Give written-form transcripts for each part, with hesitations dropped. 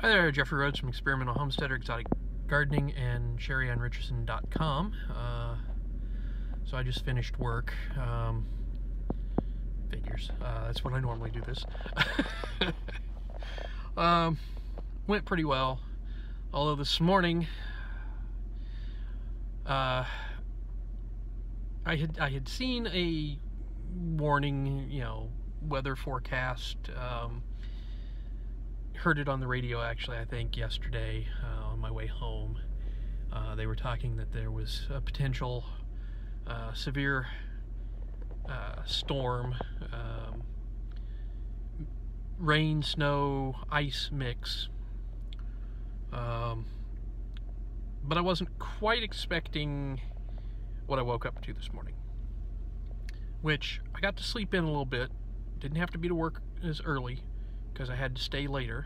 Hi there, Jeffrey Rhoades from Experimental Homesteader, Exotic Gardening, and Sheri on Richerson.com. So I just finished work. Figures. That's when I normally do this. Went pretty well. Although this morning, I had seen a warning, weather forecast. Heard it on the radio actually, I think yesterday on my way home. They were talking that there was a potential severe storm, rain, snow, ice mix, but I wasn't quite expecting what I woke up to this morning, which I got to sleep in a little bit. Didn't have to be to work as early because I had to stay later,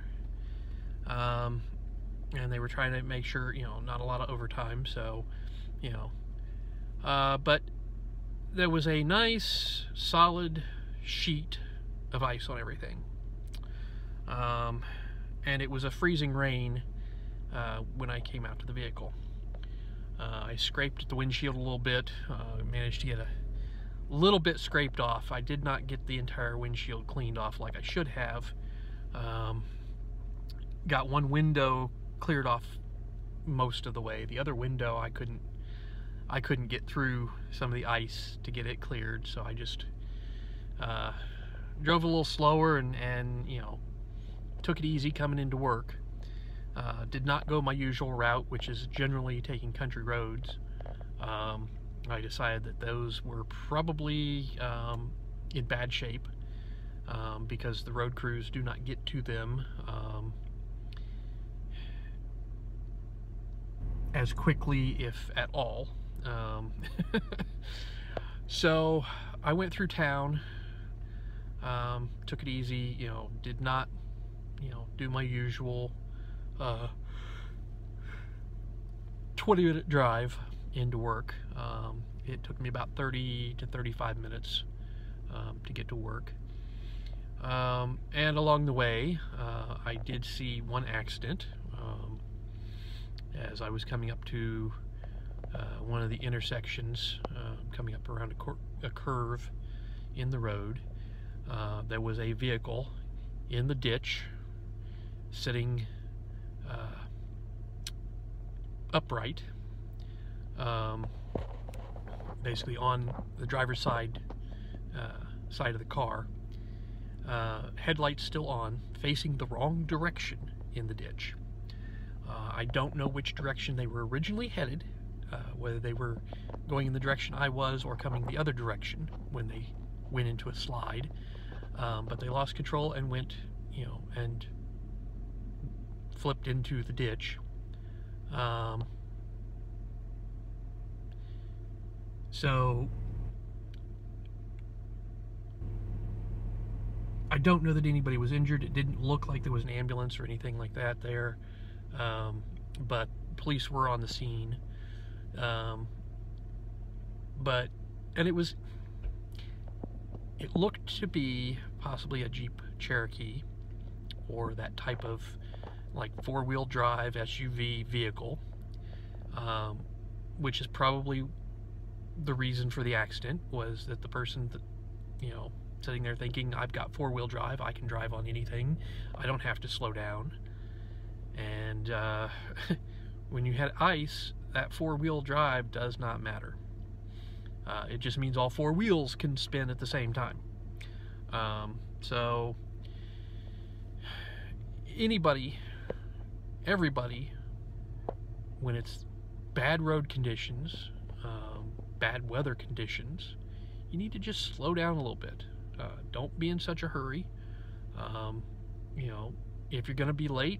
and they were trying to make sure, not a lot of overtime, so, but there was a nice solid sheet of ice on everything, and it was a freezing rain when I came out to the vehicle. I scraped at the windshield a little bit, managed to get a little bit scraped off. I did not get the entire windshield cleaned off like I should have. Got one window cleared off most of the way. The other window I couldn't get through some of the ice to get it cleared, so I just drove a little slower and took it easy coming into work. Did not go my usual route, which is generally taking country roads. I decided that those were probably in bad shape, because the road crews do not get to them as quickly, if at all. So I went through town, took it easy, did not, do my usual 20-minute drive into work. It took me about 30 to 35 minutes to get to work. And along the way, I did see one accident as I was coming up to one of the intersections, coming up around a curve in the road. There was a vehicle in the ditch, sitting upright, basically on the driver's side of the car, headlights still on, facing the wrong direction in the ditch. I don't know which direction they were originally headed, whether they were going in the direction I was or coming the other direction when they went into a slide, but they lost control and went, and flipped into the ditch. So I don't know that anybody was injured. It didn't look like there was an ambulance or anything like that there, but police were on the scene. It looked to be possibly a Jeep Cherokee or that type of like four-wheel drive SUV vehicle, which is probably the reason for the accident, was that the person that, sitting there thinking, I've got four-wheel drive, I can drive on anything, I don't have to slow down. And when you had ice, that four-wheel drive does not matter. It just means all four wheels can spin at the same time. So everybody, when it's bad road conditions, bad weather conditions, you need to just slow down a little bit. Don't be in such a hurry. If you're going to be late,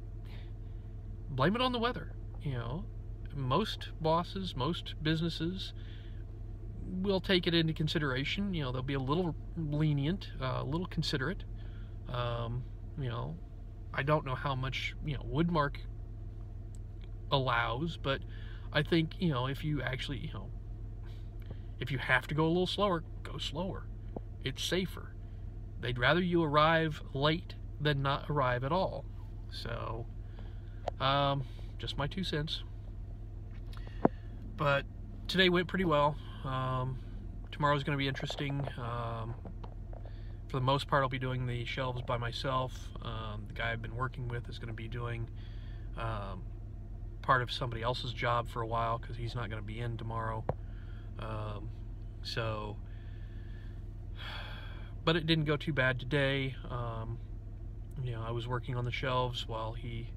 blame it on the weather. Most bosses, most businesses will take it into consideration. They'll be a little lenient, a little considerate. I don't know how much, Woodmark allows, but I think, if you actually, if you have to go a little slower, go slower. It's safer. They'd rather you arrive late than not arrive at all. So Just my 2 cents. But today went pretty well. Tomorrow's going to be interesting. For the most part, I'll be doing the shelves by myself. The guy I've been working with is going to be doing part of somebody else's job for a while because he's not going to be in tomorrow. But it didn't go too bad today. You know, I was working on the shelves while he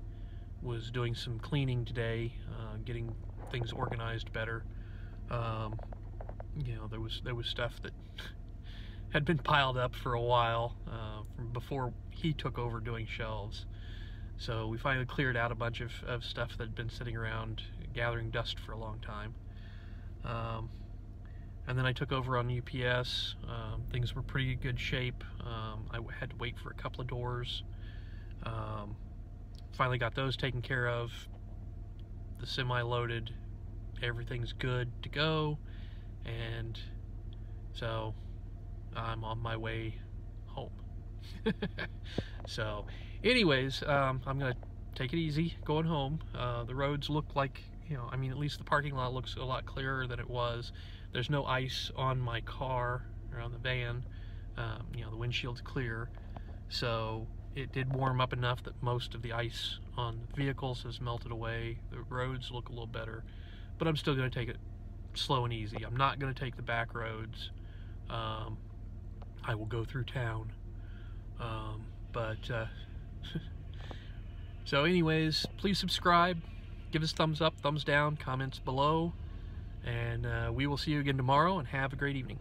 was doing some cleaning today, getting things organized better. You know, there was stuff that had been piled up for a while from before he took over doing shelves. So we finally cleared out a bunch of stuff that had been sitting around gathering dust for a long time. And then I took over on UPS. Things were pretty good shape. I had to wait for a couple of doors. Finally got those taken care of. The semi loaded. Everything's good to go. And so I'm on my way home. So anyways, I'm gonna take it easy going home. The roads look like, you know, I mean, at least the parking lot looks a lot clearer than it was. There's no ice on my car or on the van. You know, the windshield's clear, so it did warm up enough that most of the ice on the vehicles has melted away. The roads look a little better, but I'm still going to take it slow and easy. I'm not going to take the back roads. I will go through town. So anyways, please subscribe, give us thumbs up, thumbs down, comments below, and we will see you again tomorrow, and have a great evening.